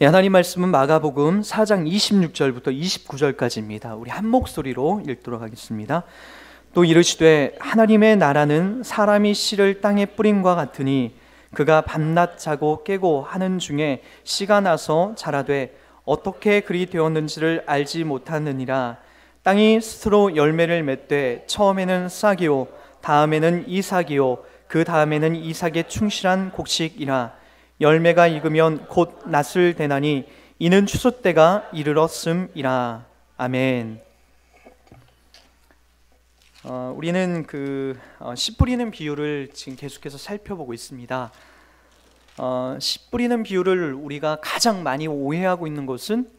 하나님 말씀은 마가복음 4장 26절부터 29절까지입니다. 우리 한 목소리로 읽도록 하겠습니다. 또 이르시되 하나님의 나라는 사람이 씨를 땅에 뿌림과 같으니 그가 밤낮 자고 깨고 하는 중에 씨가 나서 자라되 어떻게 그리 되었는지를 알지 못하느니라. 땅이 스스로 열매를 맺되 처음에는 싹이요 다음에는 이삭이요 그 다음에는 이삭의 충실한 곡식이라. 열매가 익으면 곧 낫을 대나니 이는 추수 때가 이르렀음이라. 아멘. 우리는 씨 뿌리는 비유를 지금 계속해서 살펴보고 있습니다. 씨 뿌리는 비유를 우리가 가장 많이 오해하고 있는 것은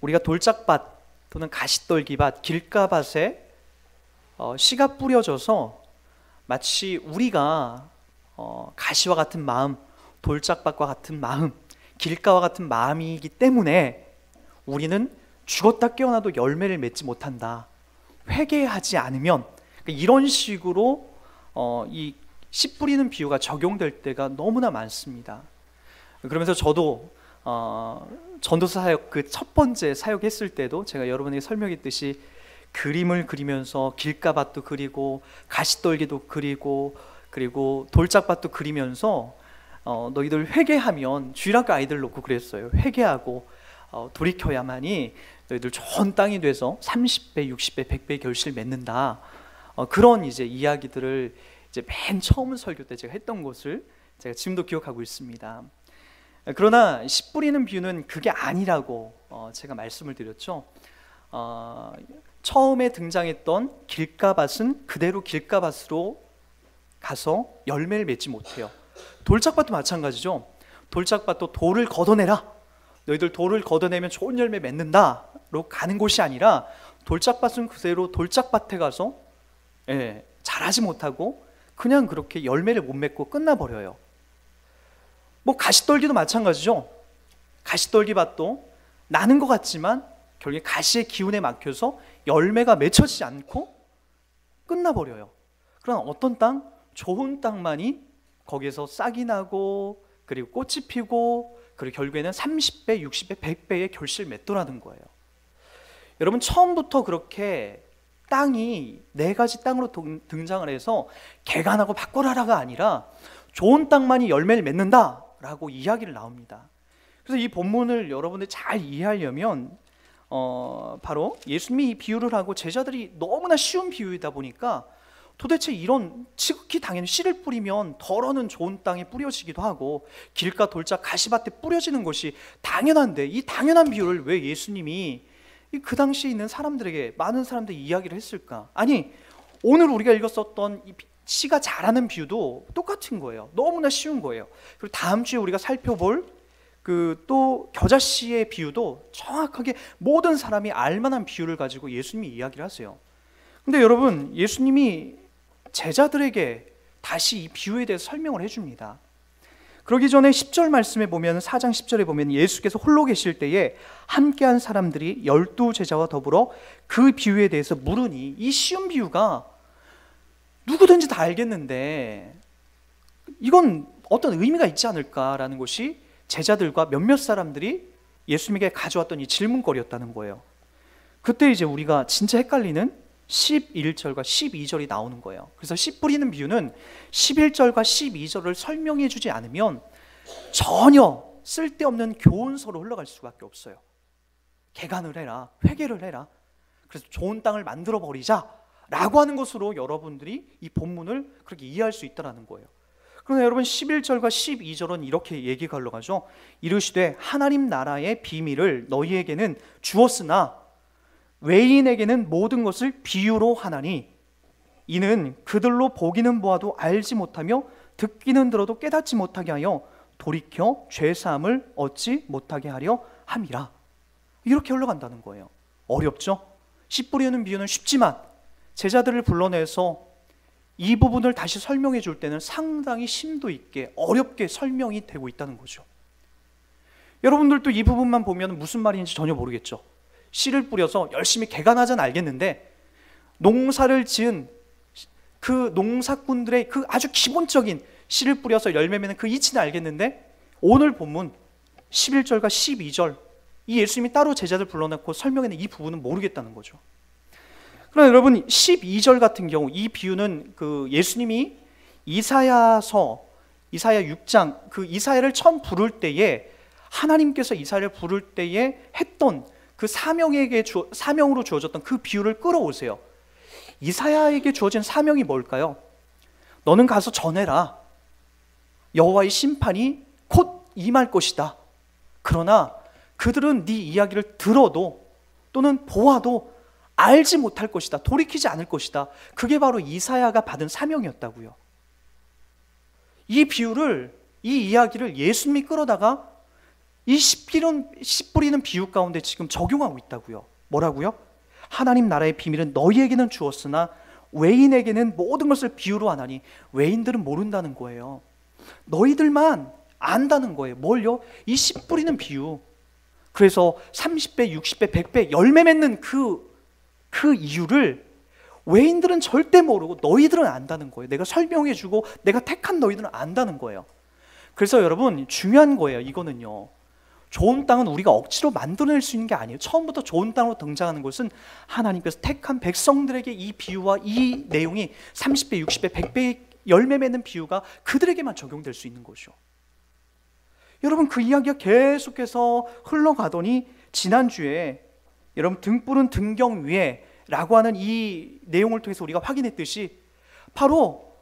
우리가 돌짝밭 또는 가시떨기밭, 길가밭에 씨가 뿌려져서 마치 우리가 가시와 같은 마음, 돌짝밭과 같은 마음, 길가와 같은 마음이기 때문에 우리는 죽었다 깨어나도 열매를 맺지 못한다. 회개하지 않으면, 이런 식으로 이 씨 뿌리는 비유가 적용될 때가 너무나 많습니다. 그러면서 저도 전도사 사역 그 첫 번째 사역했을 때도 제가 여러분에게 설명했듯이 그림을 그리면서 길가밭도 그리고 가시떨기도 그리고 돌짝밭도 그리면서 너희들 회개하면, 주일학교 아이들 놓고 그랬어요. 회개하고 돌이켜야만이 너희들 좋은 땅이 돼서 30배, 60배, 100배 결실 맺는다. 그런 이제 이야기들을 이제 맨 처음 설교 때 제가 했던 것을 제가 지금도 기억하고 있습니다. 그러나 씨 뿌리는 비유는 그게 아니라고 제가 말씀을 드렸죠. 처음에 등장했던 길가밭은 그대로 길가밭으로 가서 열매를 맺지 못해요. 돌짝밭도 마찬가지죠. 돌짝밭도 돌을 걷어내라, 너희들 돌을 걷어내면 좋은 열매 맺는다로 가는 곳이 아니라 돌짝밭은 그대로 돌짝밭에 가서 자라지 못하고 그냥 그렇게 열매를 못 맺고 끝나버려요. 가시떨기도 마찬가지죠. 가시떨기밭도 나는 것 같지만 결국에 가시의 기운에 막혀서 열매가 맺혀지지 않고 끝나버려요. 그러나 어떤 땅? 좋은 땅만이 거기에서 싹이 나고 그리고 꽃이 피고 그리고 결국에는 30배, 60배, 100배의 결실을 맺더라는 거예요. 여러분, 처음부터 그렇게 땅이 네 가지 땅으로 등장을 해서 개간하고 바꿔라라가 아니라 좋은 땅만이 열매를 맺는다라고 이야기를 나옵니다. 그래서 이 본문을 여러분들이 잘 이해하려면 바로 예수님이 이 비유를 하고 제자들이 너무나 쉬운 비유이다 보니까 도대체 이런 지극히 당연히 씨를 뿌리면 덜어는 좋은 땅에 뿌려지기도 하고 길가 돌짝 가시밭에 뿌려지는 것이 당연한데 이 당연한 비유를 왜 예수님이 그 당시에 있는 사람들에게, 많은 사람들이 이야기를 했을까? 아니, 오늘 우리가 읽었었던 이 씨가 자라는 비유도 똑같은 거예요. 너무나 쉬운 거예요. 그리고 다음 주에 우리가 살펴볼 또 겨자씨의 비유도 정확하게 모든 사람이 알만한 비유를 가지고 예수님이 이야기를 하세요. 근데 여러분, 예수님이 제자들에게 다시 이 비유에 대해서 설명을 해줍니다. 그러기 전에 10절 말씀에 보면, 4장 10절에 보면 예수께서 홀로 계실 때에 함께한 사람들이 12제자와 더불어 그 비유에 대해서 물으니, 이 쉬운 비유가 누구든지 다 알겠는데 이건 어떤 의미가 있지 않을까라는 것이 제자들과 몇몇 사람들이 예수님에게 가져왔던 이 질문거리였다는 거예요. 그때 이제 우리가 진짜 헷갈리는 11절과 12절이 나오는 거예요. 그래서 씨 뿌리는 비유는 11절과 12절을 설명해 주지 않으면 전혀 쓸데없는 교훈서로 흘러갈 수밖에 없어요. 개간을 해라, 회개를 해라, 그래서 좋은 땅을 만들어 버리자 라고 하는 것으로 여러분들이 이 본문을 그렇게 이해할 수 있다는 거예요. 그러나 여러분, 11절과 12절은 이렇게 얘기가 흘러가죠. 이르시되 하나님 나라의 비밀을 너희에게는 주었으나 외인에게는 모든 것을 비유로 하나니 이는 그들로 보기는 보아도 알지 못하며 듣기는 들어도 깨닫지 못하게 하여 돌이켜 죄사함을 얻지 못하게 하려 함이라. 이렇게 흘러간다는 거예요. 어렵죠? 씨 뿌리는 비유는 쉽지만 제자들을 불러내서 이 부분을 다시 설명해 줄 때는 상당히 심도 있게 어렵게 설명이 되고 있다는 거죠. 여러분들도 이 부분만 보면 무슨 말인지 전혀 모르겠죠. 씨를 뿌려서 열심히 개간하자는 알겠는데 농사를 지은 그 농사꾼들의 그 아주 기본적인 씨를 뿌려서 열매 맺는 그 이치는 알겠는데 오늘 본문 11절과 12절, 이 예수님이 따로 제자들 불러놓고 설명하는 이 부분은 모르겠다는 거죠. 그러나 여러분 12절 같은 경우, 이 비유는 그 예수님이 이사야 6장, 그 이사야를 처음 부를 때에, 하나님께서 이사야를 부를 때에 했던 그 사명으로 주어졌던 그 비유를 끌어오세요. 이사야에게 주어진 사명이 뭘까요? 너는 가서 전해라. 여호와의 심판이 곧 임할 것이다. 그러나 그들은 네 이야기를 들어도 또는 보아도 알지 못할 것이다. 돌이키지 않을 것이다. 그게 바로 이사야가 받은 사명이었다고요. 이 이야기를 예수님이 끌어다가 이 씨 뿌리는 비유 가운데 지금 적용하고 있다고요. 뭐라고요? 하나님 나라의 비밀은 너희에게는 주었으나 외인에게는 모든 것을 비유로 하나니 외인들은 모른다는 거예요. 너희들만 안다는 거예요. 뭘요? 이 씨 뿌리는 비유. 그래서 30배, 60배, 100배 열매 맺는 그 이유를 외인들은 절대 모르고 너희들은 안다는 거예요. 내가 설명해주고 내가 택한 너희들은 안다는 거예요. 그래서 여러분 중요한 거예요. 이거는요, 좋은 땅은 우리가 억지로 만들어낼 수 있는 게 아니에요. 처음부터 좋은 땅으로 등장하는 것은 하나님께서 택한 백성들에게 이 비유와 이 내용이 30배, 60배, 100배 열매 맺는 비유가 그들에게만 적용될 수 있는 거죠. 여러분 그 이야기가 계속해서 흘러가더니 지난주에 여러분 등불은 등경 위에 라고 하는 이 내용을 통해서 우리가 확인했듯이 바로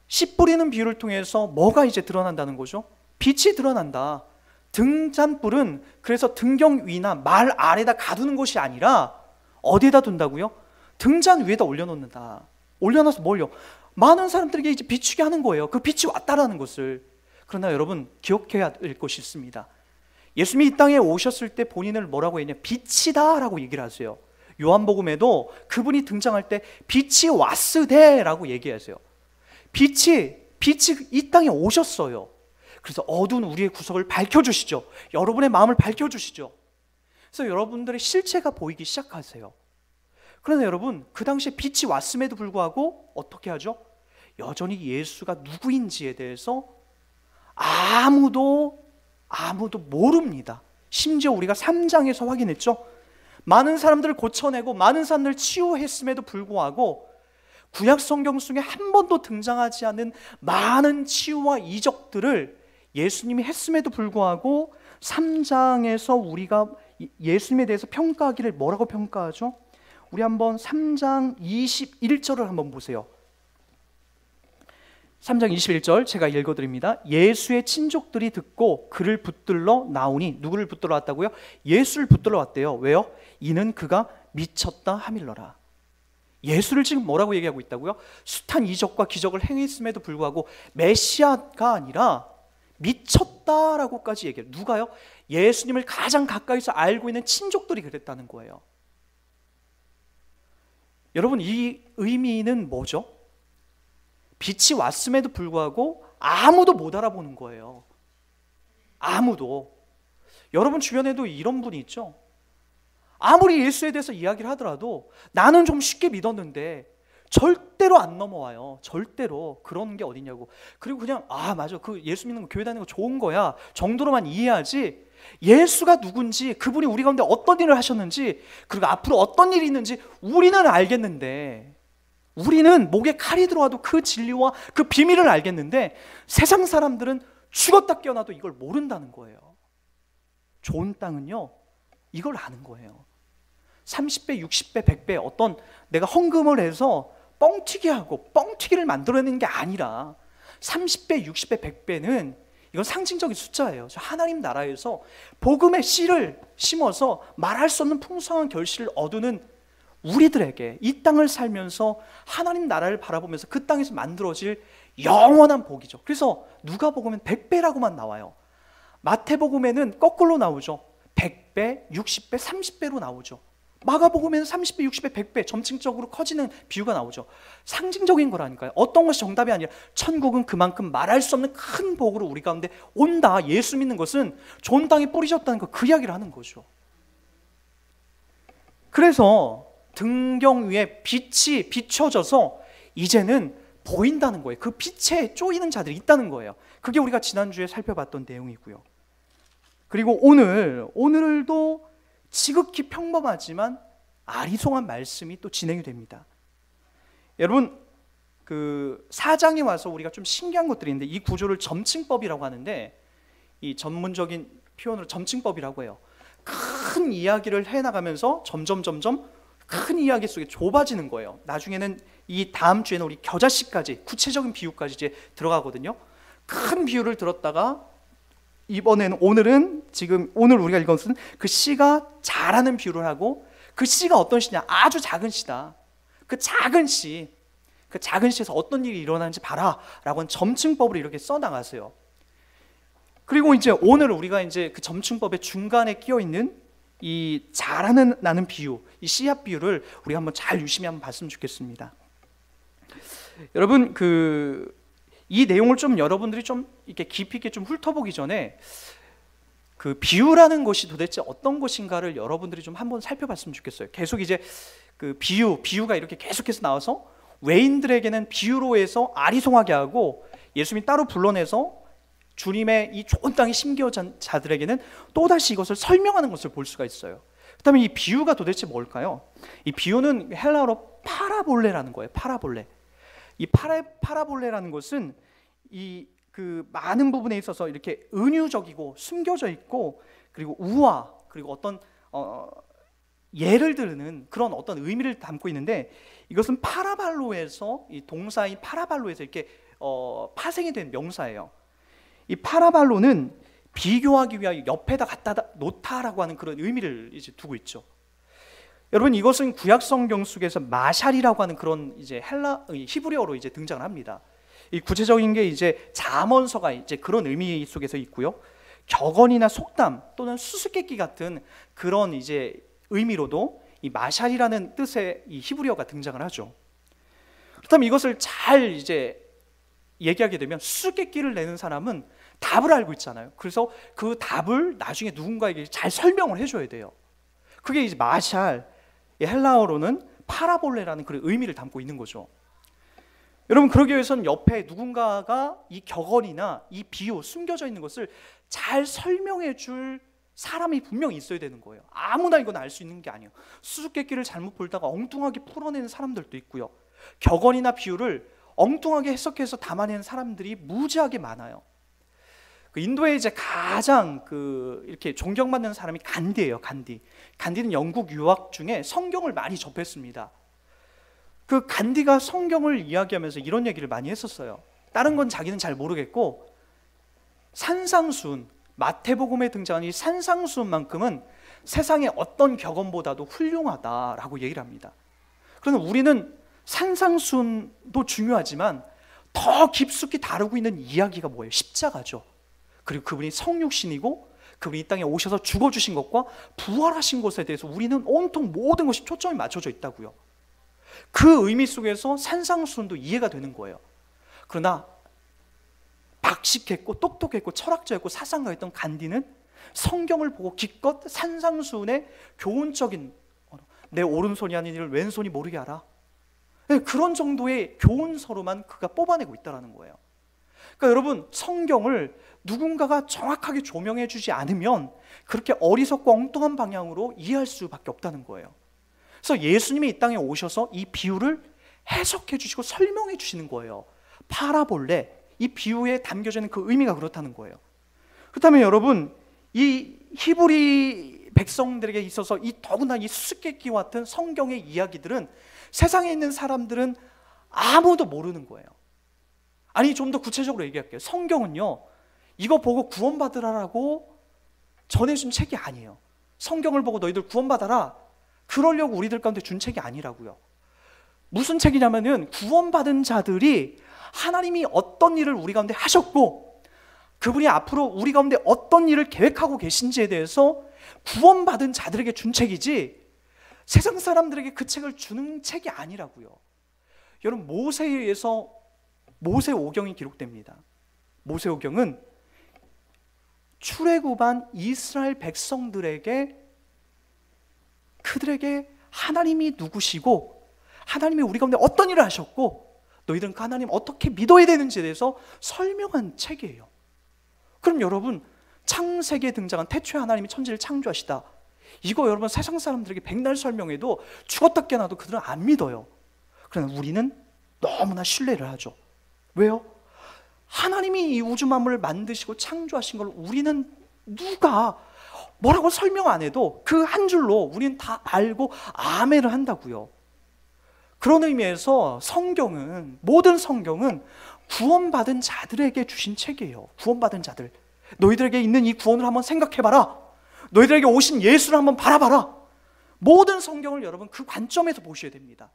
씨 뿌리는 비유를 통해서 뭐가 이제 드러난다는 거죠? 빛이 드러난다. 등잔불은 그래서 등경 위나 말 아래다 가두는 것이 아니라 어디에다 둔다고요? 등잔 위에다 올려놓는다. 올려놔서 뭘요? 많은 사람들에게 이제 비추게 하는 거예요. 그 빛이 왔다라는 것을. 그러나 여러분 기억해야 될 것이 있습니다. 예수님이 이 땅에 오셨을 때 본인을 뭐라고 했냐? 빛이다 라고 얘기를 하세요. 요한복음에도 그분이 등장할 때 빛이 왔으되 라고 얘기하세요. 빛이 이 땅에 오셨어요. 그래서 어두운 우리의 구석을 밝혀주시죠. 여러분의 마음을 밝혀주시죠. 그래서 여러분들의 실체가 보이기 시작하세요. 그러나 여러분 그 당시에 빛이 왔음에도 불구하고 어떻게 하죠? 여전히 예수가 누구인지에 대해서 아무도 모릅니다. 심지어 우리가 3장에서 확인했죠. 많은 사람들을 고쳐내고 많은 사람들을 치유했음에도 불구하고 구약 성경 속에 한 번도 등장하지 않은 많은 치유와 이적들을 예수님이 했음에도 불구하고 3장에서 우리가 예수님에 대해서 평가하기를 뭐라고 평가하죠? 우리 한번 3장 21절을 한번 보세요. 3장 21절 제가 읽어드립니다. 예수의 친족들이 듣고 그를 붙들러 나오니, 누구를 붙들러 왔다고요? 예수를 붙들러 왔대요. 왜요? 이는 그가 미쳤다 하밀러라. 예수를 지금 뭐라고 얘기하고 있다고요? 숱한 이적과 기적을 행했음에도 불구하고 메시아가 아니라 미쳤다라고까지 얘기해요. 누가요? 예수님을 가장 가까이서 알고 있는 친족들이 그랬다는 거예요. 여러분 이 의미는 뭐죠? 빛이 왔음에도 불구하고 아무도 못 알아보는 거예요. 아무도. 여러분 주변에도 이런 분이 있죠. 아무리 예수에 대해서 이야기를 하더라도 나는 좀 쉽게 믿었는데 절대로 안 넘어와요. 절대로. 그런 게 어디냐고. 그리고 그냥 맞아, 그 예수 믿는 거, 교회 다니는 거 좋은 거야 정도로만 이해하지, 예수가 누군지, 그분이 우리 가운데 어떤 일을 하셨는지, 그리고 앞으로 어떤 일이 있는지 우리는 알겠는데, 우리는 목에 칼이 들어와도 그 진리와 그 비밀을 알겠는데 세상 사람들은 죽었다 깨어나도 이걸 모른다는 거예요. 좋은 땅은요 이걸 아는 거예요. 30배, 60배, 100배 어떤 내가 헌금을 해서 뻥튀기 하고 뻥튀기를 만들어내는 게 아니라 30배, 60배, 100배는 이건 상징적인 숫자예요. 하나님 나라에서 복음의 씨를 심어서 말할 수 없는 풍성한 결실을 얻는 우리들에게 이 땅을 살면서 하나님 나라를 바라보면서 그 땅에서 만들어질 영원한 복이죠. 그래서 누가복음은 100배라고만 나와요. 마태복음에는 거꾸로 나오죠. 100배, 60배, 30배로 나오죠. 마가복음에는 30배, 60배, 100배 점층적으로 커지는 비유가 나오죠. 상징적인 거라니까요. 어떤 것이 정답이 아니라 천국은 그만큼 말할 수 없는 큰 복으로 우리 가운데 온다. 예수 믿는 것은 좋은 땅에 뿌리셨다는 거, 그 이야기를 하는 거죠. 그래서 등경 위에 빛이 비춰져서 이제는 보인다는 거예요. 그 빛에 쪼이는 자들이 있다는 거예요. 그게 우리가 지난주에 살펴봤던 내용이고요. 그리고 오늘도 지극히 평범하지만 아리송한 말씀이 또 진행이 됩니다. 여러분, 그 4장에 와서 우리가 좀 신기한 것들이 있는데, 이 구조를 점층법이라고 하는데, 이 전문적인 표현으로 점층법이라고 해요. 큰 이야기를 해나가면서 점점 큰 이야기 속에 좁아지는 거예요. 나중에는 이 다음 주에는 우리 겨자씨까지, 구체적인 비유까지 이제 들어가거든요. 큰 비유를 들었다가 오늘 우리가 읽은 것은 그 씨가 자라는 비유를 하고, 그 씨가 어떤 씨냐, 아주 작은 씨다. 그 작은 씨에서 어떤 일이 일어나는지 봐라 라고 하는 점층법을 이렇게 써나가세요. 그리고 이제 오늘 우리가 이제 그 점층법의 중간에 끼어 있는 이 나는 비유, 이 씨앗 비유를 우리가 한번 잘 유심히 한번 봤으면 좋겠습니다. 여러분, 이 내용을 좀 여러분들이 좀 이렇게 깊이 있게 좀 훑어보기 전에, 그 비유라는 것이 도대체 어떤 것인가를 여러분들이 좀 한번 살펴봤으면 좋겠어요. 계속 이제 그 비유가 이렇게 계속해서 나와서 외인들에게는 비유로 해서 아리송하게 하고, 예수님이 따로 불러내서 주님의 이 좋은 땅에 심겨진 자들에게는 또다시 이것을 설명하는 것을 볼 수가 있어요. 그렇다면 이 비유가 도대체 뭘까요? 이 비유는 헬라어로 파라볼레라는 거예요. 파라볼레. 이 파라볼레라는 것은 그 많은 부분에 있어서 이렇게 은유적이고 숨겨져 있고, 그리고 우화, 그리고 어떤 예를 드는 그런 어떤 의미를 담고 있는데, 이것은 파라발로에서, 이 동사인 파라발로에서 이렇게 파생이 된 명사예요. 이 파라발로는 비교하기 위하여 옆에다 갖다 놓다라고 하는 그런 의미를 이제 두고 있죠. 여러분, 이것은 구약 성경 속에서 마샬이라고 하는 그런 이제 히브리어로 이제 등장을 합니다. 이 구체적인 게 이제 잠언서가 이제 그런 의미 속에서 있고요. 격언이나 속담 또는 수수께끼 같은 그런 이제 의미로도 이 마샬이라는 뜻의 이 히브리어가 등장을 하죠. 그렇다면 이것을 잘 이제 얘기하게 되면, 수수께끼를 내는 사람은 답을 알고 있잖아요. 그래서 그 답을 나중에 누군가에게 잘 설명을 해줘야 돼요. 그게 이제 마샬, 헬라어로는 파라볼레라는 그런 의미를 담고 있는 거죠. 여러분, 그러기 위해서는 옆에 누군가가 이 격언이나 이 비유, 숨겨져 있는 것을 잘 설명해 줄 사람이 분명히 있어야 되는 거예요. 아무나 이건 알 수 있는 게 아니에요. 수수께끼를 잘못 풀다가 엉뚱하게 풀어내는 사람들도 있고요. 격언이나 비유를 엉뚱하게 해석해서 담아내는 사람들이 무지하게 많아요. 그 인도에 이제 가장 이렇게 존경받는 사람이 간디예요. 간디는 영국 유학 중에 성경을 많이 접했습니다. 그 간디가 성경을 이야기하면서 이런 얘기를 많이 했었어요. 다른 건 자기는 잘 모르겠고, 산상수훈, 마태복음에 등장한 이 산상수훈만큼은 세상의 어떤 격언보다도 훌륭하다라고 얘기를 합니다. 그런데 우리는 산상수훈도 중요하지만 더 깊숙이 다루고 있는 이야기가 뭐예요? 십자가죠. 그리고 그분이 성육신이고, 그분이 이 땅에 오셔서 죽어주신 것과 부활하신 것에 대해서 우리는 온통 모든 것이 초점이 맞춰져 있다고요. 그 의미 속에서 산상수훈도 이해가 되는 거예요. 그러나 박식했고 똑똑했고 철학자였고 사상가였던 간디는 성경을 보고 기껏 산상수훈의 교훈적인, 내 오른손이 아닌 일을 왼손이 모르게 하라, 그런 정도의 교훈서로만 그가 뽑아내고 있다는 거예요. 그러니까 여러분, 성경을 누군가가 정확하게 조명해 주지 않으면 그렇게 어리석고 엉뚱한 방향으로 이해할 수밖에 없다는 거예요. 그래서 예수님이 이 땅에 오셔서 이 비유를 해석해 주시고 설명해 주시는 거예요. 파라볼레, 이 비유에 담겨져 있는 그 의미가 그렇다는 거예요. 그렇다면 여러분, 이 히브리 백성들에게 있어서 이 더구나 이 수수께끼와 같은 성경의 이야기들은 세상에 있는 사람들은 아무도 모르는 거예요. 아니, 좀 더 구체적으로 얘기할게요. 성경은요, 이거 보고 구원받으라라고 전해준 책이 아니에요. 성경을 보고 너희들 구원받아라, 그러려고 우리들 가운데 준 책이 아니라고요. 무슨 책이냐면은 구원받은 자들이 하나님이 어떤 일을 우리 가운데 하셨고, 그분이 앞으로 우리 가운데 어떤 일을 계획하고 계신지에 대해서 구원받은 자들에게 준 책이지, 세상 사람들에게 그 책을 주는 책이 아니라고요. 여러분, 모세에 의해서 모세오경이 기록됩니다. 모세오경은 출애굽한 이스라엘 백성들에게, 그들에게 하나님이 누구시고 하나님이 우리 가운데 어떤 일을 하셨고 너희들은 그 하나님 어떻게 믿어야 되는지에 대해서 설명한 책이에요. 그럼 여러분, 창세기에 등장한 태초에 하나님이 천지를 창조하시다, 이거 여러분 세상 사람들에게 백날 설명해도 죽었다 깨어나도 그들은 안 믿어요. 그러나 우리는 너무나 신뢰를 하죠. 왜요? 하나님이 이 우주 만물을 만드시고 창조하신 걸 우리는 누가 뭐라고 설명 안 해도 그 한 줄로 우리는 다 알고 아멘을 한다고요. 그런 의미에서 성경은, 모든 성경은 구원받은 자들에게 주신 책이에요. 구원받은 자들, 너희들에게 있는 이 구원을 한번 생각해봐라. 너희들에게 오신 예수를 한번 바라봐라. 모든 성경을 여러분 그 관점에서 보셔야 됩니다.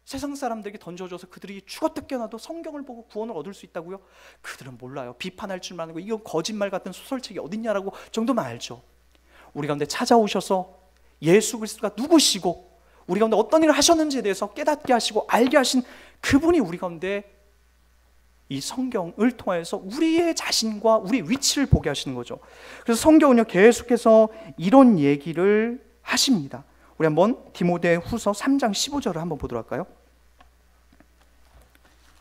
세상 사람들에게 던져줘서 그들이 죽었다 깨어나도 성경을 보고 구원을 얻을 수 있다고요? 그들은 몰라요. 비판할 줄만 알고 이건 거짓말 같은 소설책이 어딨냐라고 정도만 알죠. 우리 가운데 찾아오셔서 예수 그리스도가 누구시고 우리 가운데 어떤 일을 하셨는지에 대해서 깨닫게 하시고 알게 하신 그분이 우리 가운데 이 성경을 통해서 우리의 자신과 우리 위치를 보게 하시는 거죠. 그래서 성경은요 계속해서 이런 얘기를 하십니다. 우리 한번 디모데후서 3장 15절을 한번 보도록 할까요?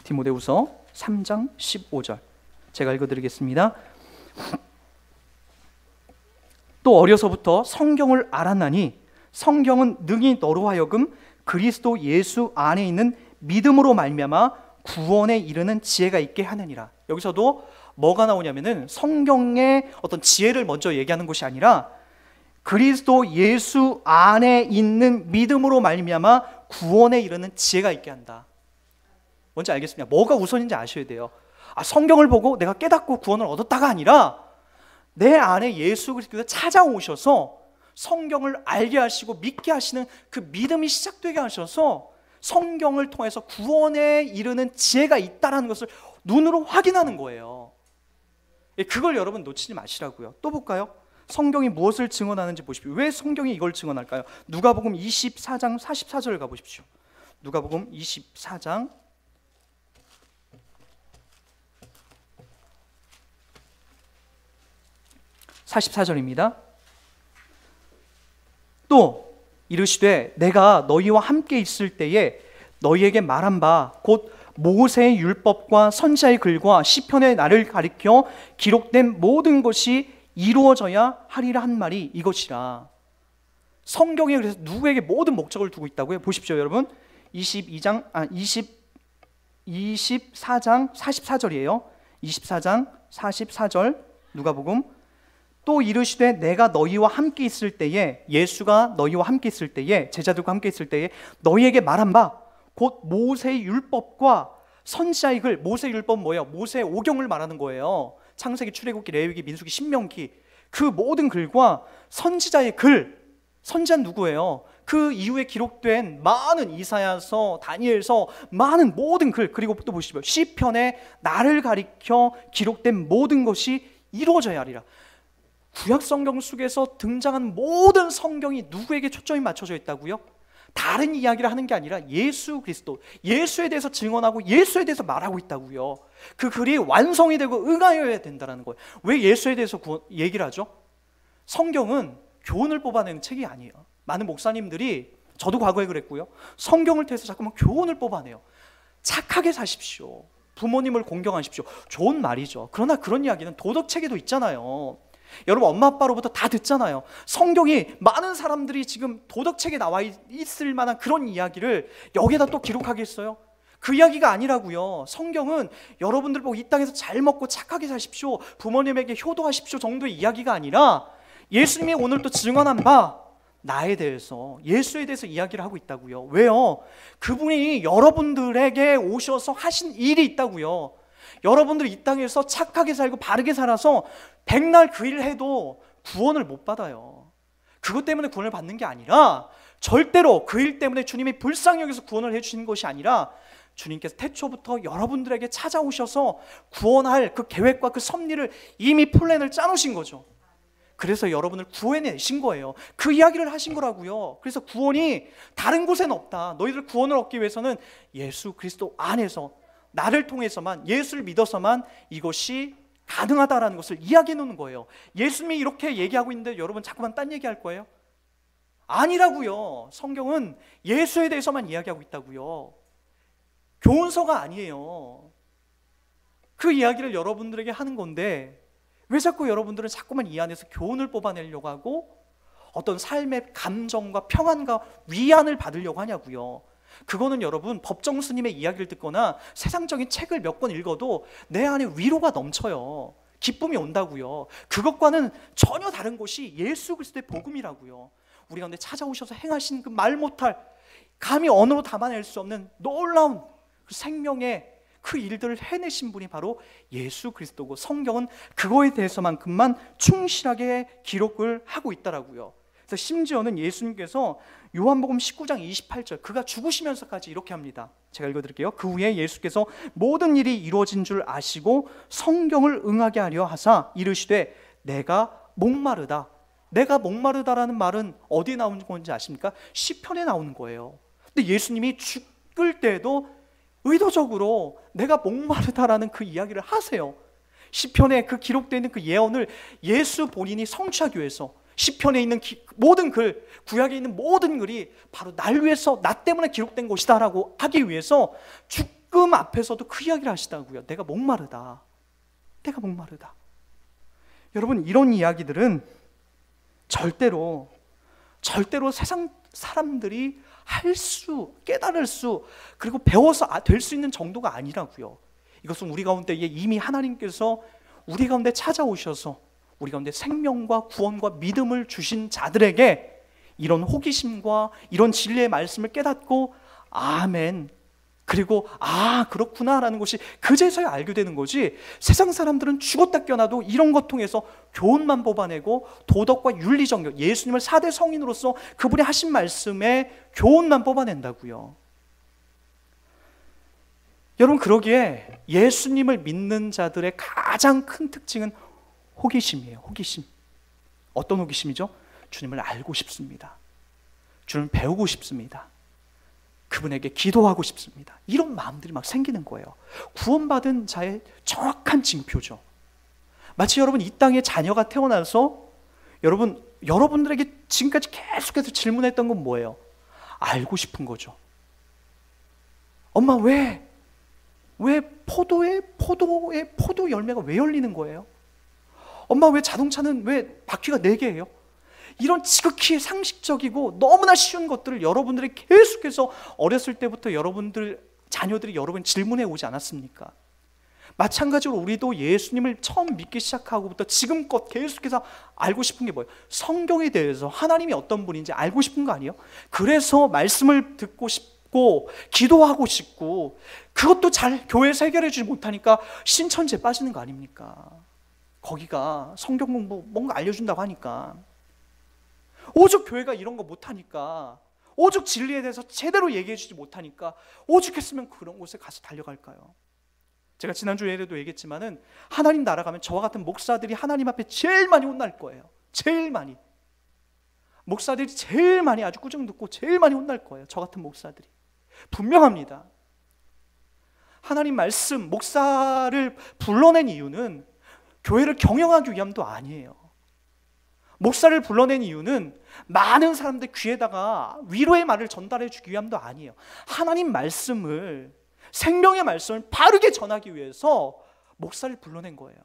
디모데후서 3장 15절 제가 읽어드리겠습니다. 또 어려서부터 성경을 알았나니 성경은 능히 너로 하여금 그리스도 예수 안에 있는 믿음으로 말미암아 구원에 이르는 지혜가 있게 하느니라. 여기서도 뭐가 나오냐면은 성경의 어떤 지혜를 먼저 얘기하는 것이 아니라 그리스도 예수 안에 있는 믿음으로 말미암아 구원에 이르는 지혜가 있게 한다. 뭔지 알겠습니다. 뭐가 우선인지 아셔야 돼요. 성경을 보고 내가 깨닫고 구원을 얻었다가 아니라 내 안에 예수 그리스도가 찾아오셔서 성경을 알게 하시고 믿게 하시는 그 믿음이 시작되게 하셔서 성경을 통해서 구원에 이르는 지혜가 있다는 것을 눈으로 확인하는 거예요. 그걸 여러분 놓치지 마시라고요. 또 볼까요? 성경이 무엇을 증언하는지 보십시오. 왜 성경이 이걸 증언할까요? 누가복음 24장 44절을 가보십시오. 누가복음 24장 44절입니다. 또 이르시되 내가 너희와 함께 있을 때에 너희에게 말한 바 곧 모세의 율법과 선지자의 글과 시편의 나를 가리켜 기록된 모든 것이 이루어져야 하리라 한 말이 이것이라. 성경에 그래서 누구에게 모든 목적을 두고 있다고요? 보십시오 여러분. 24장 44절이에요. 24장 44절 누가복음. 또 이르시되 내가 너희와 함께 있을 때에, 예수가 너희와 함께 있을 때에, 제자들과 함께 있을 때에 너희에게 말한 바 곧 모세의 율법과 선지자의 글. 모세의 율법은 뭐예요? 모세의 오경을 말하는 거예요. 창세기, 출애굽기, 레위기, 민수기, 신명기, 그 모든 글과 선지자의 글. 선지자는 누구예요? 그 이후에 기록된 많은 이사야서, 다니엘서, 많은 모든 글, 그리고 또 보시죠. 시편에 나를 가리켜 기록된 모든 것이 이루어져야 하리라. 구약 성경 속에서 등장한 모든 성경이 누구에게 초점이 맞춰져 있다고요? 다른 이야기를 하는 게 아니라 예수 그리스도, 예수에 대해서 증언하고 예수에 대해서 말하고 있다고요. 그 글이 완성이 되고 응하여야 된다는 거예요. 왜 예수에 대해서 얘기를 하죠? 성경은 교훈을 뽑아내는 책이 아니에요. 많은 목사님들이, 저도 과거에 그랬고요, 성경을 통해서 자꾸만 교훈을 뽑아내요. 착하게 사십시오. 부모님을 공경하십시오. 좋은 말이죠. 그러나 그런 이야기는 도덕책에도 있잖아요. 여러분 엄마 아빠로부터 다 듣잖아요. 성경이 많은 사람들이 지금 도덕책에 나와 있을 만한 그런 이야기를 여기에다 또 기록하겠어요? 그 이야기가 아니라고요. 성경은 여러분들 보고 이 땅에서 잘 먹고 착하게 사십시오, 부모님에게 효도하십시오 정도의 이야기가 아니라 예수님이 오늘 또 증언한 바 나에 대해서, 예수에 대해서 이야기를 하고 있다고요. 왜요? 그분이 여러분들에게 오셔서 하신 일이 있다고요. 여러분들이 이 땅에서 착하게 살고 바르게 살아서 백날 그 일을 해도 구원을 못 받아요. 그것 때문에 구원을 받는 게 아니라, 절대로 그 일 때문에 주님이 불쌍히 여기서 구원을 해주시는 것이 아니라 주님께서 태초부터 여러분들에게 찾아오셔서 구원할 그 계획과 그 섭리를 이미 플랜을 짜놓으신 거죠. 그래서 여러분을 구해내신 거예요. 그 이야기를 하신 거라고요. 그래서 구원이 다른 곳에는 없다. 너희들 구원을 얻기 위해서는 예수 그리스도 안에서, 나를 통해서만, 예수를 믿어서만 이것이 가능하다라는 것을 이야기해 놓는 거예요. 예수님이 이렇게 얘기하고 있는데 여러분 자꾸만 딴 얘기할 거예요? 아니라고요. 성경은 예수에 대해서만 이야기하고 있다고요. 교훈서가 아니에요. 그 이야기를 여러분들에게 하는 건데 왜 자꾸 여러분들은 자꾸만 이 안에서 교훈을 뽑아내려고 하고 어떤 삶의 감정과 평안과 위안을 받으려고 하냐고요. 그거는 여러분 법정 스님의 이야기를 듣거나 세상적인 책을 몇 권 읽어도 내 안에 위로가 넘쳐요. 기쁨이 온다고요. 그것과는 전혀 다른 것이 예수 그리스도의 복음이라고요. 우리 가운데 찾아오셔서 행하신 그 말 못할, 감히 언어로 담아낼 수 없는 놀라운 그 생명의 그 일들을 해내신 분이 바로 예수 그리스도고, 성경은 그거에 대해서만큼만 충실하게 기록을 하고 있더라고요. 그래서 심지어는 예수님께서 요한복음 19장 28절, 그가 죽으시면서까지 이렇게 합니다. 제가 읽어드릴게요. 그 후에 예수께서 모든 일이 이루어진 줄 아시고 성경을 응하게 하려 하사 이르시되 내가 목마르다. 내가 목마르다라는 말은 어디에 나오는 건지 아십니까? 시편에 나오는 거예요. 근데 예수님이 죽을 때에도 의도적으로 내가 목마르다라는 그 이야기를 하세요. 시편에 그 기록되어 있는 그 예언을 예수 본인이 성취하기 위해서, 시편에 있는 모든 글, 구약에 있는 모든 글이 바로 날 위해서, 나 때문에 기록된 것이다 라고 하기 위해서 죽음 앞에서도 그 이야기를 하시다고요. 내가 목마르다. 내가 목마르다. 여러분, 이런 이야기들은 절대로 세상 사람들이 할 수, 깨달을 수, 그리고 배워서 될 수 있는 정도가 아니라고요. 이것은 우리 가운데 이미 하나님께서 우리 가운데 찾아오셔서 우리 가운데 생명과 구원과 믿음을 주신 자들에게 이런 호기심과 이런 진리의 말씀을 깨닫고 아멘, 그리고 그렇구나 라는 것이 그제서야 알게 되는 거지, 세상 사람들은 죽었다 깨어나도 이런 것 통해서 교훈만 뽑아내고 도덕과 윤리정력, 예수님을 4대 성인으로서 그분이 하신 말씀에 교훈만 뽑아낸다고요. 여러분, 그러기에 예수님을 믿는 자들의 가장 큰 특징은 호기심이에요. 호기심. 어떤 호기심이죠? 주님을 알고 싶습니다. 주님을 배우고 싶습니다. 그분에게 기도하고 싶습니다. 이런 마음들이 막 생기는 거예요. 구원받은 자의 정확한 징표죠. 마치 여러분 이 땅에 자녀가 태어나서 여러분들에게 지금까지 계속해서 질문했던 건 뭐예요? 알고 싶은 거죠. 엄마, 왜 포도 열매가 왜 열리는 거예요? 엄마, 왜 자동차는 왜 바퀴가 4개예요? 이런 지극히 상식적이고 너무나 쉬운 것들을 여러분들이 계속해서 어렸을 때부터 자녀들이 여러분 질문해 오지 않았습니까? 마찬가지로 우리도 예수님을 처음 믿기 시작하고부터 지금껏 계속해서 알고 싶은 게 뭐예요? 성경에 대해서 하나님이 어떤 분인지 알고 싶은 거 아니에요? 그래서 말씀을 듣고 싶고 기도하고 싶고, 그것도 잘 교회에서 해결해 주지 못하니까 신천지에 빠지는 거 아닙니까? 거기가 성경 공부 뭔가 알려준다고 하니까, 오죽 교회가 이런 거 못하니까, 오죽 진리에 대해서 제대로 얘기해 주지 못하니까 오죽했으면 그런 곳에 가서 달려갈까요? 제가 지난주에도 얘기했지만은 하나님 나라 가면 저와 같은 목사들이 하나님 앞에 제일 많이 혼날 거예요. 제일 많이. 목사들이 제일 많이, 아주 꾸중 듣고 제일 많이 혼날 거예요. 저 같은 목사들이. 분명합니다. 하나님 말씀, 목사를 불러낸 이유는 교회를 경영하기 위함도 아니에요. 목사를 불러낸 이유는 많은 사람들 귀에다가 위로의 말을 전달해 주기 위함도 아니에요. 하나님 말씀을, 생명의 말씀을 바르게 전하기 위해서 목사를 불러낸 거예요.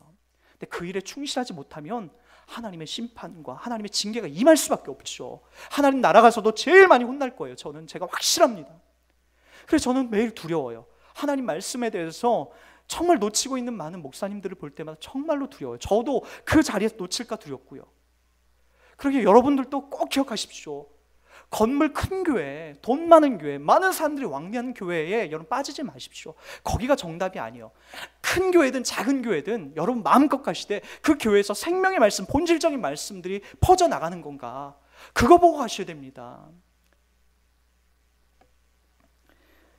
근데 그 일에 충실하지 못하면 하나님의 심판과 하나님의 징계가 임할 수밖에 없죠. 하나님 나라 가서도 제일 많이 혼날 거예요. 제가 확실합니다. 그래서 저는 매일 두려워요. 하나님 말씀에 대해서 정말 놓치고 있는 많은 목사님들을 볼 때마다 정말로 두려워요. 저도 그 자리에서 놓칠까 두렵고요. 그러기에 여러분들도 꼭 기억하십시오. 건물 큰 교회, 돈 많은 교회, 많은 사람들이 왕래하는 교회에 여러분 빠지지 마십시오. 거기가 정답이 아니에요. 큰 교회든 작은 교회든 여러분 마음껏 가시되 그 교회에서 생명의 말씀, 본질적인 말씀들이 퍼져나가는 건가, 그거 보고 가셔야 됩니다.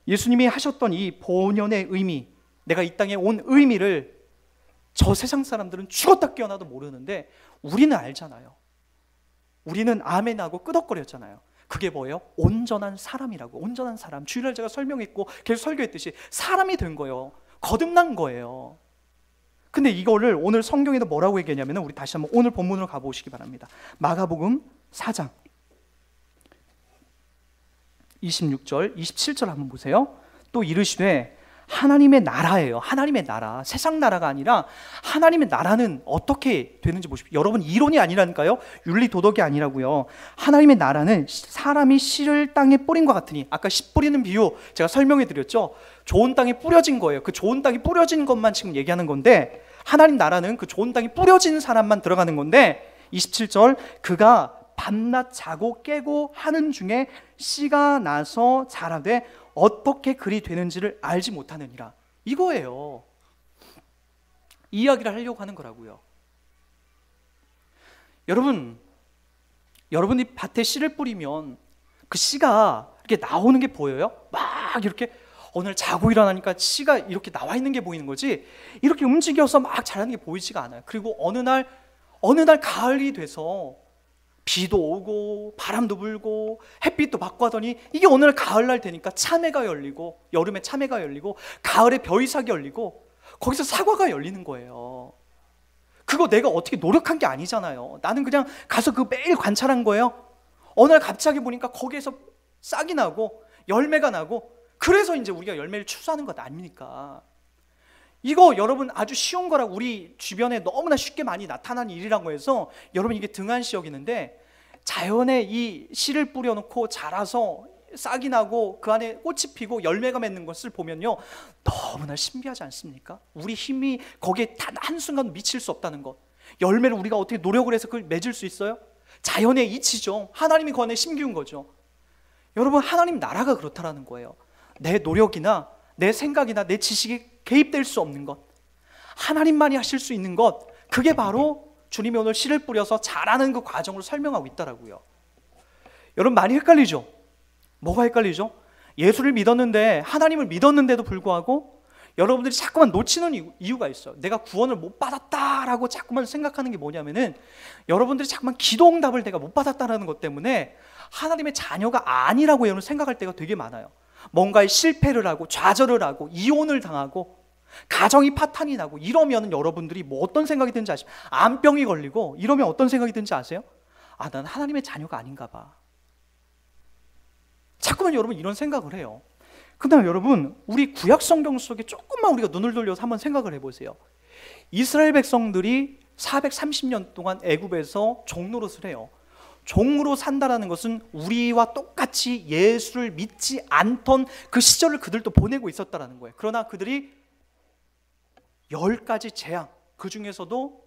예수님이 하셨던 이 본연의 의미, 내가 이 땅에 온 의미를 저 세상 사람들은 죽었다 깨어나도 모르는데 우리는 알잖아요. 우리는 아멘하고 끄덕거렸잖아요. 그게 뭐예요? 온전한 사람이라고. 온전한 사람. 주일날 제가 설명했고 계속 설교했듯이 사람이 된 거예요. 거듭난 거예요. 근데 이거를 오늘 성경에도 뭐라고 얘기하냐면, 우리 다시 한번 오늘 본문으로 가보시기 바랍니다. 마가복음 4장 26절, 27절 한번 보세요. 또 이르시되 하나님의 나라예요. 하나님의 나라, 세상 나라가 아니라 하나님의 나라는 어떻게 되는지 보십시오. 여러분, 이론이 아니라니까요. 윤리 도덕이 아니라고요. 하나님의 나라는 사람이 씨를 땅에 뿌린 것 같으니, 아까 씨 뿌리는 비유 제가 설명해 드렸죠. 좋은 땅에 뿌려진 거예요. 그 좋은 땅에 뿌려진 것만 지금 얘기하는 건데, 하나님 나라는 그 좋은 땅에 뿌려진 사람만 들어가는 건데, 27절, 그가 밤낮 자고 깨고 하는 중에 씨가 나서 자라되 어떻게 그리 되는지를 알지 못하느니라. 이거예요. 이 이야기를 하려고 하는 거라고요. 여러분, 여러분이 밭에 씨를 뿌리면 그 씨가 이렇게 나오는 게 보여요? 막 이렇게 오늘 자고 일어나니까 씨가 이렇게 나와 있는 게 보이는 거지, 이렇게 움직여서 막 자라는 게 보이지가 않아요. 그리고 어느 날 가을이 돼서 비도 오고 바람도 불고 햇빛도 받고 하더니, 이게 오늘 가을날 되니까 참외가 열리고, 여름에 참외가 열리고, 가을에 벼이삭이 열리고, 거기서 사과가 열리는 거예요. 그거 내가 어떻게 노력한 게 아니잖아요. 나는 그냥 가서 그 매일 관찰한 거예요. 어느 날 갑자기 보니까 거기에서 싹이 나고 열매가 나고, 그래서 이제 우리가 열매를 추수하는 것 아닙니까? 이거 여러분 아주 쉬운 거라고, 우리 주변에 너무나 쉽게 많이 나타나는 일이라고 해서 여러분 이게 등한시 여기는데, 자연에 이 씨를 뿌려놓고 자라서 싹이 나고 그 안에 꽃이 피고 열매가 맺는 것을 보면요, 너무나 신비하지 않습니까? 우리 힘이 거기에 단 한순간 미칠 수 없다는 것. 열매를 우리가 어떻게 노력을 해서 그걸 맺을 수 있어요? 자연의 이치죠. 하나님이 그 안에 심기운 거죠. 여러분, 하나님 나라가 그렇다라는 거예요. 내 노력이나 내 생각이나 내 지식이 개입될 수 없는 것, 하나님만이 하실 수 있는 것, 그게 바로 주님이 오늘 씨를 뿌려서 자라는 그 과정을 설명하고 있다라고요. 여러분, 많이 헷갈리죠? 뭐가 헷갈리죠? 예수를 믿었는데, 하나님을 믿었는데도 불구하고 여러분들이 자꾸만 놓치는 이유가 있어요. 내가 구원을 못 받았다라고 자꾸만 생각하는 게 뭐냐면은, 여러분들이 자꾸만 기도 응답을 내가 못 받았다라는 것 때문에 하나님의 자녀가 아니라고 여러분 생각할 때가 되게 많아요. 뭔가에 실패를 하고 좌절을 하고 이혼을 당하고 가정이 파탄이 나고 이러면 여러분들이 뭐 어떤 생각이 드는지 아시죠? 암병이 걸리고 이러면 어떤 생각이 드는지 아세요? 아, 난 하나님의 자녀가 아닌가 봐. 자꾸만 여러분 이런 생각을 해요. 그다음에 여러분, 우리 구약 성경 속에 조금만 우리가 눈을 돌려서 한번 생각을 해보세요. 이스라엘 백성들이 430년 동안 애굽에서 종노릇을 해요. 종으로 산다라는 것은 우리와 똑같이 예수를 믿지 않던 그 시절을 그들도 보내고 있었다라는 거예요. 그러나 그들이 10가지 재앙, 그 중에서도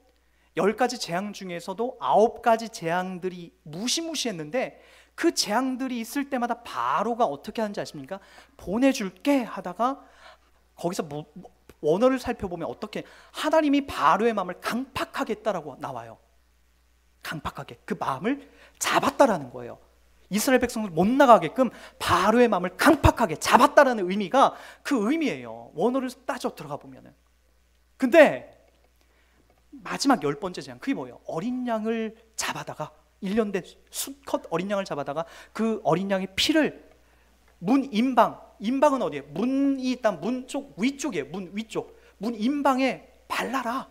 10가지 재앙 중에서도 9가지 재앙들이 무시무시했는데, 그 재앙들이 있을 때마다 바로가 어떻게 하는지 아십니까? 보내줄게 하다가 거기서 원어를 살펴보면 어떻게, 하나님이 바로의 마음을 강팍하겠다라고 나와요. 강팍하게 그 마음을 잡았다라는 거예요. 이스라엘 백성들 못 나가게끔 바로의 마음을 강팍하게 잡았다라는 의미가 그 의미예요. 원어를 따져 들어가 보면은. 근데 마지막 10번째 재앙, 그게 뭐예요? 어린 양을 잡아다가, 1년 된 수컷 어린 양을 잡아다가 그 어린 양의 피를 문 임방, 임방은 어디에? 문이 있단 문 쪽 위쪽이에요. 문 위쪽, 문 임방에 발라라.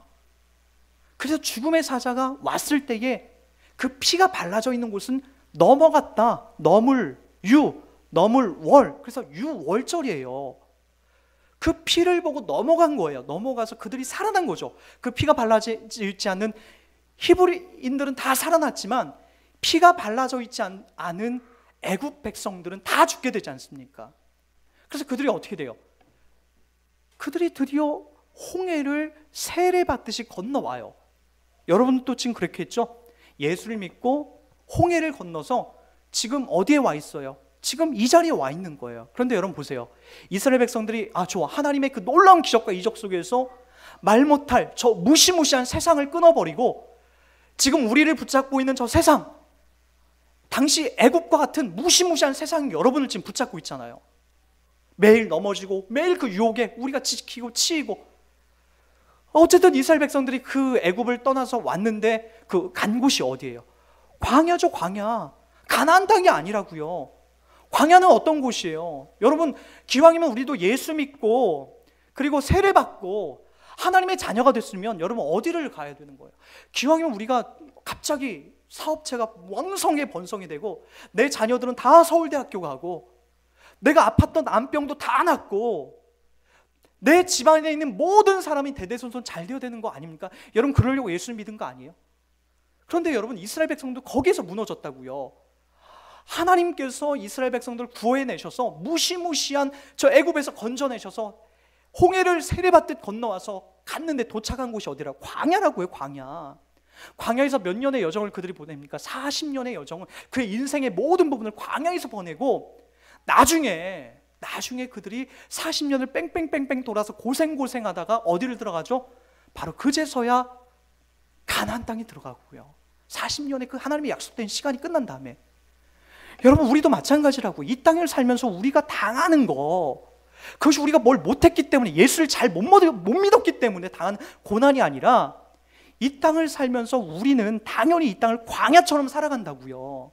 그래서 죽음의 사자가 왔을 때에 그 피가 발라져 있는 곳은 넘어갔다, 넘을 월, 그래서 유월절이에요. 그 피를 보고 넘어간 거예요. 넘어가서 그들이 살아난 거죠. 그 피가 발라져 있지 않는 히브리인들은 다 살아났지만, 피가 발라져 있지 않은 애굽 백성들은 다 죽게 되지 않습니까? 그래서 그들이 어떻게 돼요? 그들이 드디어 홍해를 세례받듯이 건너와요. 여러분도 지금 그렇게 했죠? 예수를 믿고 홍해를 건너서 지금 어디에 와 있어요? 지금 이 자리에 와 있는 거예요. 그런데 여러분 보세요. 이스라엘 백성들이 좋아, 하나님의 그 놀라운 기적과 이적 속에서 말 못할 저 무시무시한 세상을 끊어버리고 지금 우리를 붙잡고 있는 저 세상, 당시 애국과 같은 무시무시한 세상이 여러분을 지금 붙잡고 있잖아요. 매일 넘어지고 매일 그 유혹에 우리가 지키고 치이고, 어쨌든 이스라엘 백성들이 그 애굽을 떠나서 왔는데 그 간 곳이 어디예요? 광야죠, 광야. 가나안 땅이 아니라고요. 광야는 어떤 곳이에요? 여러분, 기왕이면 우리도 예수 믿고 그리고 세례받고 하나님의 자녀가 됐으면 여러분 어디를 가야 되는 거예요? 기왕이면 우리가 갑자기 사업체가 왕성하게 번성이 되고 내 자녀들은 다 서울대학교 가고 내가 아팠던 암병도 다 낫고 내 집안에 있는 모든 사람이 대대손손 잘 되어야 되는 거 아닙니까? 여러분 그러려고 예수를 믿은 거 아니에요? 그런데 여러분 이스라엘 백성도 거기에서 무너졌다고요. 하나님께서 이스라엘 백성들을 구해내셔서 무시무시한 저 애굽에서 건져내셔서 홍해를 세례받듯 건너와서 갔는데 도착한 곳이 어디라고? 광야라고요. 광야. 광야에서 몇 년의 여정을 그들이 보냅니까? 40년의 여정을, 그의 인생의 모든 부분을 광야에서 보내고 나중에 그들이 40년을 뺑뺑뺑뺑 돌아서 고생하다가 어디를 들어가죠? 바로 그제서야 가나안 땅에 들어가고요. 40년의 그 하나님의 약속된 시간이 끝난 다음에, 여러분 우리도 마찬가지라고. 이 땅을 살면서 우리가 당하는 거, 그것이 우리가 뭘 못했기 때문에, 예수를 잘 못 믿었기 때문에 당한 고난이 아니라, 이 땅을 살면서 우리는 당연히 이 땅을 광야처럼 살아간다고요.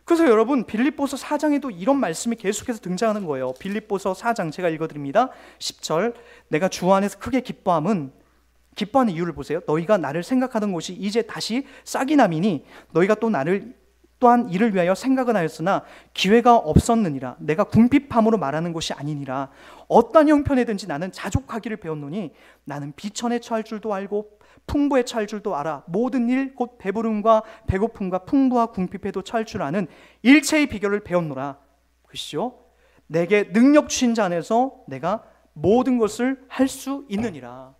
그래서 여러분 빌립보서 4장에도 이런 말씀이 계속해서 등장하는 거예요. 빌립보서 4장 제가 읽어드립니다. 10절, 내가 주 안에서 크게 기뻐하는 이유를 보세요. 너희가 나를 생각하던 것이 이제 다시 싹이 남이니 너희가 또한 이를 위하여 생각은 하였으나 기회가 없었느니라. 내가 궁핍함으로 말하는 것이 아니니라. 어떠한 형편에든지 나는 자족하기를 배웠노니 나는 비천에 처할 줄도 알고 풍부에 처할 줄도 알아. 모든 일 곧 배부름과 배고픔과 풍부와 궁핍에도 처할 줄 아는 일체의 비결을 배웠노라. 그시죠? 내게 능력 주신 자 안에서 내가 모든 것을 할 수 있느니라.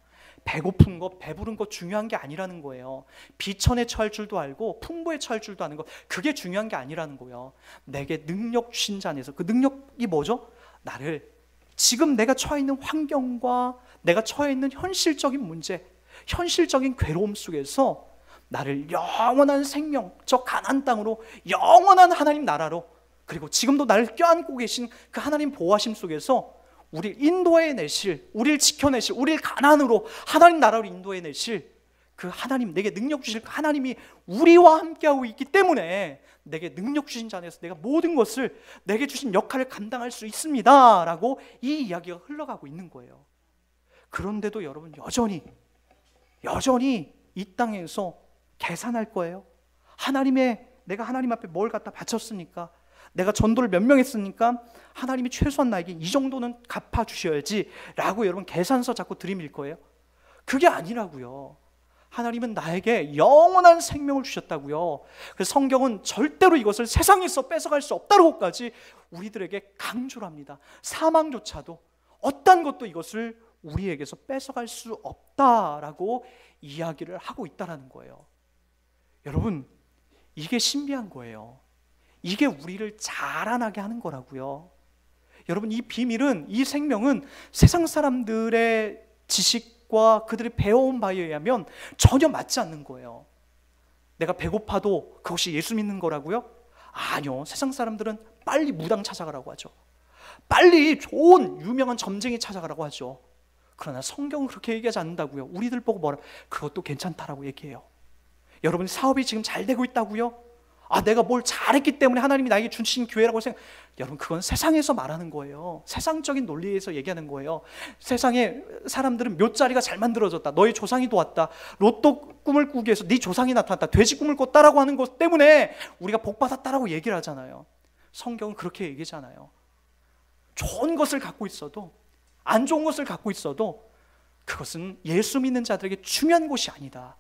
배고픈 것, 배부른 것 중요한 게 아니라는 거예요. 비천에 처할 줄도 알고 풍부에 처할 줄도 아는 것, 그게 중요한 게 아니라는 거예요. 내게 능력 주신 자 안에서, 그 능력이 뭐죠? 나를 지금 내가 처해 있는 환경과 내가 처해 있는 현실적인 문제, 현실적인 괴로움 속에서 나를 영원한 생명, 저 가나안 땅으로, 영원한 하나님 나라로, 그리고 지금도 나를 껴안고 계신 그 하나님 보호하심 속에서 우리를 인도해내실, 우리를 지켜내실, 우리를 가나안으로, 하나님 나라로 인도해내실 그 하나님, 내게 능력 주실 그 하나님이 우리와 함께하고 있기 때문에 내게 능력 주신 자 안에서 내가 모든 것을, 내게 주신 역할을 감당할 수 있습니다 라고 이 이야기가 흘러가고 있는 거예요. 그런데도 여러분 여전히 이 땅에서 계산할 거예요. 내가 하나님 앞에 뭘 갖다 바쳤으니까, 내가 전도를 몇 명 했으니까 하나님이 최소한 나에게 이 정도는 갚아주셔야지 라고 여러분 계산서 자꾸 들이밀 거예요. 그게 아니라고요. 하나님은 나에게 영원한 생명을 주셨다고요. 그래서 성경은 절대로 이것을 세상에서 뺏어갈 수 없다고까지 우리들에게 강조를 합니다. 사망조차도, 어떤 것도 이것을 우리에게서 뺏어갈 수 없다라고 이야기를 하고 있다는 거예요. 여러분 이게 신비한 거예요. 이게 우리를 자라나게 하는 거라고요. 여러분 이 비밀은, 이 생명은 세상 사람들의 지식과 그들이 배워온 바에 의하면 전혀 맞지 않는 거예요. 내가 배고파도 그것이 예수 믿는 거라고요? 아니요. 세상 사람들은 빨리 무당 찾아가라고 하죠. 빨리 좋은 유명한 점쟁이 찾아가라고 하죠. 그러나 성경은 그렇게 얘기하지 않는다고요. 우리들 보고 뭐라, 그것도 괜찮다라고 얘기해요. 여러분 사업이 지금 잘 되고 있다고요? 내가 뭘 잘했기 때문에 하나님이 나에게 주신 기회라고 여러분 그건 세상에서 말하는 거예요. 세상적인 논리에서 얘기하는 거예요. 세상에 사람들은 묘자리가 잘 만들어졌다, 너희 조상이 도왔다, 로또 꿈을 꾸기 위해서 네 조상이 나타났다, 돼지 꿈을 꿨다라고 하는 것 때문에 우리가 복 받았다라고 얘기를 하잖아요. 성경은 그렇게 얘기하잖아요. 좋은 것을 갖고 있어도, 안 좋은 것을 갖고 있어도 그것은 예수 믿는 자들에게 중요한 것이 아니다.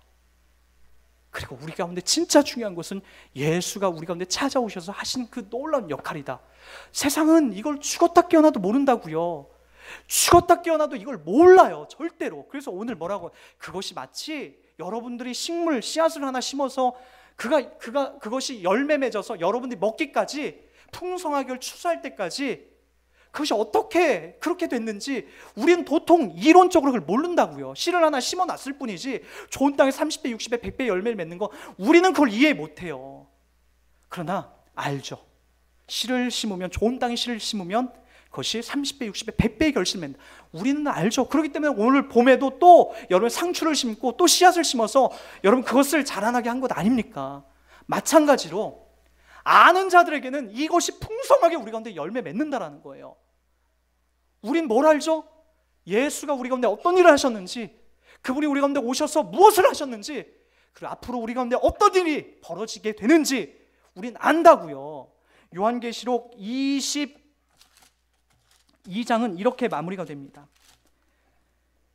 그리고 우리 가운데 진짜 중요한 것은 예수가 우리 가운데 찾아오셔서 하신 그 놀라운 역할이다. 세상은 이걸 죽었다 깨어나도 모른다고요. 죽었다 깨어나도 이걸 몰라요. 절대로. 그래서 오늘 뭐라고, 그것이 마치 여러분들이 식물 씨앗을 하나 심어서 그것이 열매 맺어서 여러분들이 먹기까지, 풍성하게 추수할 때까지 그것이 어떻게 그렇게 됐는지 우리는 도통 이론적으로 그걸 모른다고요. 씨를 하나 심어놨을 뿐이지 좋은 땅에 30배, 60배, 100배 열매를 맺는 거 우리는 그걸 이해 못해요. 그러나 알죠. 씨를 심으면, 좋은 땅에 씨를 심으면 그것이 30배, 60배, 100배의 결실을 맺는다. 우리는 알죠. 그렇기 때문에 오늘 봄에도 또 여러분 상추를 심고 또 씨앗을 심어서 여러분 그것을 자라나게 한 것 아닙니까? 마찬가지로 아는 자들에게는 이것이 풍성하게 우리 가운데 열매 맺는다라는 거예요. 우린 뭘 알죠? 예수가 우리 가운데 어떤 일을 하셨는지, 그분이 우리 가운데 오셔서 무엇을 하셨는지, 그리고 앞으로 우리 가운데 어떤 일이 벌어지게 되는지 우린 안다고요. 요한계시록 20 2장은 이렇게 마무리가 됩니다.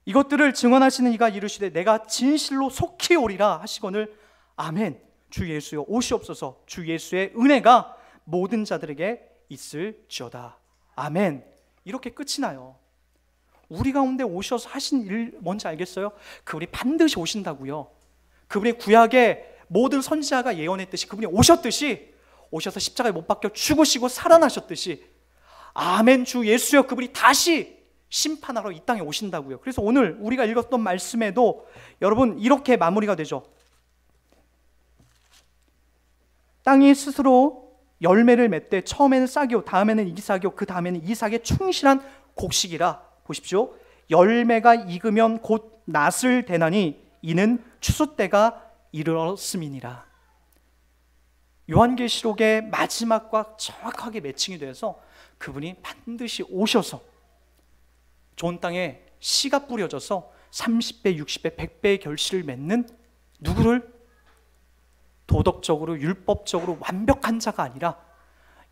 이것들을 증언하시는 이가 이르시되 내가 진실로 속히 오리라 하시거늘 아멘. 주 예수여 오시옵소서. 주 예수의 은혜가 모든 자들에게 있을지어다. 아멘. 이렇게 끝이 나요. 우리 가운데 오셔서 하신 일 뭔지 알겠어요? 그분이 반드시 오신다고요. 그분이 구약의 모든 선지자가 예언했듯이 그분이 오셨듯이, 오셔서 십자가에 못 박혀 죽으시고 살아나셨듯이, 아멘 주 예수여, 그분이 다시 심판하러 이 땅에 오신다고요. 그래서 오늘 우리가 읽었던 말씀에도 여러분 이렇게 마무리가 되죠. 땅이 스스로 열매를 맺되 처음에는 싹이요 다음에는 이삭이요 그 다음에는 이삭의 충실한 곡식이라. 보십시오. 열매가 익으면 곧 낫을 대나니 이는 추수 때가 이르렀음이니라. 요한계시록의 마지막과 정확하게 매칭이 돼서 그분이 반드시 오셔서 좋은 땅에 씨가 뿌려져서 30배, 60배, 100배의 결실을 맺는 누구를? 도덕적으로 율법적으로 완벽한 자가 아니라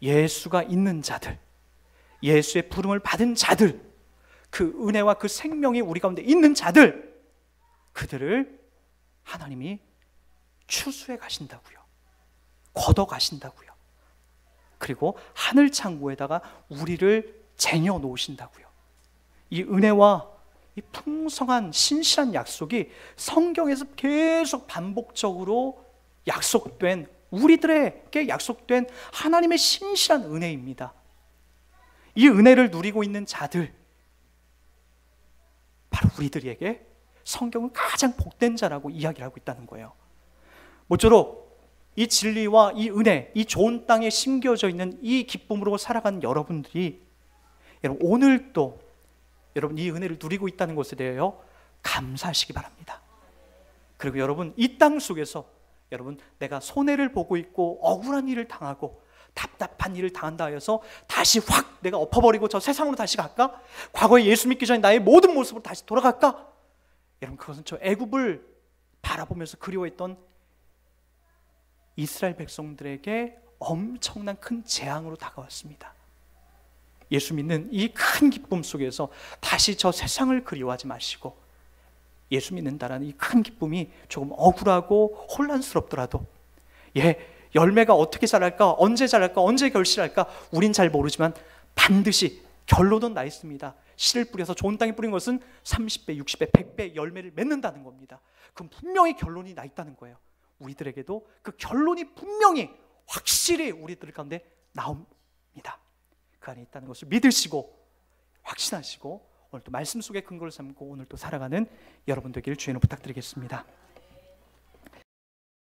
예수가 있는 자들, 예수의 부름을 받은 자들, 그 은혜와 그 생명이 우리 가운데 있는 자들, 그들을 하나님이 추수해 가신다고요. 걷어 가신다고요. 그리고 하늘 창고에다가 우리를 쟁여 놓으신다고요. 이 은혜와 이 풍성한 신실한 약속이 성경에서 계속 반복적으로 약속된, 우리들에게 약속된 하나님의 신실한 은혜입니다. 이 은혜를 누리고 있는 자들, 바로 우리들에게 성경은 가장 복된 자라고 이야기를 하고 있다는 거예요. 모쪼록 이 진리와 이 은혜, 이 좋은 땅에 심겨져 있는 이 기쁨으로 살아가는 여러분들이, 여러분 오늘도 여러분 이 은혜를 누리고 있다는 것에 대하여 감사하시기 바랍니다. 그리고 여러분 이 땅 속에서 여러분 내가 손해를 보고 있고 억울한 일을 당하고 답답한 일을 당한다 해서 다시 확 내가 엎어버리고 저 세상으로 다시 갈까? 과거에 예수 믿기 전에 나의 모든 모습으로 다시 돌아갈까? 여러분 그것은 저 애굽을 바라보면서 그리워했던 이스라엘 백성들에게 엄청난 큰 재앙으로 다가왔습니다. 예수 믿는 이 큰 기쁨 속에서 다시 저 세상을 그리워하지 마시고, 예수 믿는다라는 이 큰 기쁨이 조금 억울하고 혼란스럽더라도, 열매가 어떻게 자랄까, 언제 자랄까, 언제 결실할까 우린 잘 모르지만 반드시 결론은 나 있습니다. 씨를 뿌려서 좋은 땅에 뿌린 것은 30배, 60배, 100배 열매를 맺는다는 겁니다. 그럼 분명히 결론이 나 있다는 거예요. 우리들에게도 그 결론이 분명히 확실히 우리들 가운데 나옵니다. 그 안에 있다는 것을 믿으시고 확신하시고 오늘 또 말씀 속에 근거를 삼고 오늘 또 살아가는 여러분 되기를 주의 이름으로 부탁드리겠습니다.